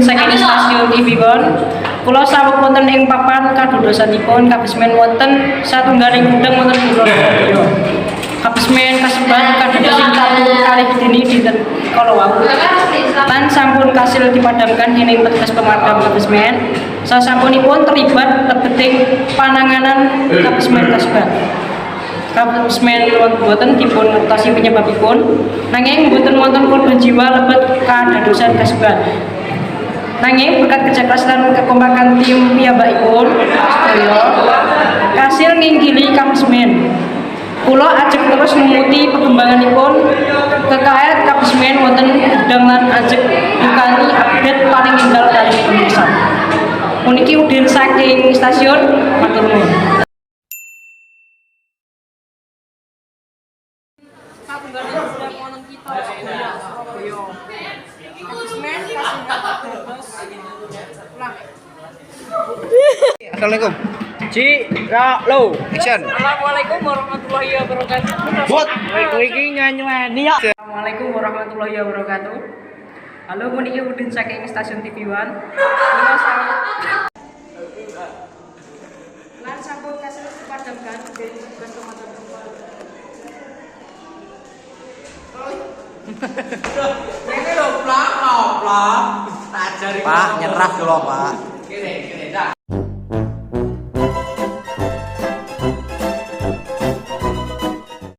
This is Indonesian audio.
saking stasiun TV One. Kula saweg wonten ing papan kadodosanipun kabesmen wonten satunggaling gudang wonten Purworejo. Kabesmen kasebat kadodosing kalih dini dinten kala wau. Lan sampun kasil dipadamkan dening petugas pemadam kabesmen. Sasampunipun terlibat lebeting pananganan kabesmen kasebat. Kabesmen boten dipun ngertosi penyebabipun, nanging boten wonten korban jiwa lebet kadadosan kasebat. Nanging berkat kerja keras dan kekompakan tim piyambakipun sedaya kasil nginggili kabesmen. Kula ajeng terus memuti perkembanganipun kekaet kabesmen wonten gudang lan ajeng nyukani update paling enggal kali pemirsa. Puniki Udin saking stasiun matur nuwun. Assalamualaikum. Lo. Action. Assalamualaikum warahmatullahi wabarakatuh. Buat. Kowe iki nyanyi ya. Assalamualaikum warahmatullahi wabarakatuh. Halo, puniki Udin saking stasiun TV One. Kula lan sampun kasil dipadamkan dening petugas pemadam Ini lho plak. Tak ajari. Pak, nyerah dulu, Pak. Kene.